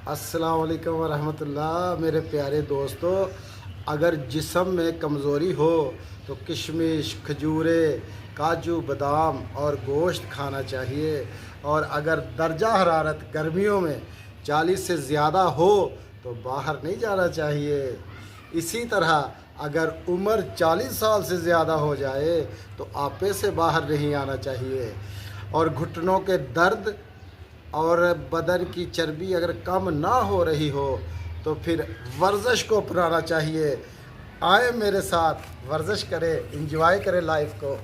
अस्सलाम वालेकुम वरहमतुल्लाह। मेरे प्यारे दोस्तों, अगर जिस्म में कमज़ोरी हो तो किशमिश, खजूरें, काजू, बादाम और गोश्त खाना चाहिए। और अगर दर्जा हरारत गर्मियों में 40 से ज़्यादा हो तो बाहर नहीं जाना चाहिए। इसी तरह अगर उम्र 40 साल से ज़्यादा हो जाए तो आपे से बाहर नहीं आना चाहिए। और घुटनों के दर्द और बदन की चर्बी अगर कम ना हो रही हो तो फिर वर्जिश को अपनाना चाहिए। आए मेरे साथ वर्जिश करें, एंजॉय करें लाइफ को।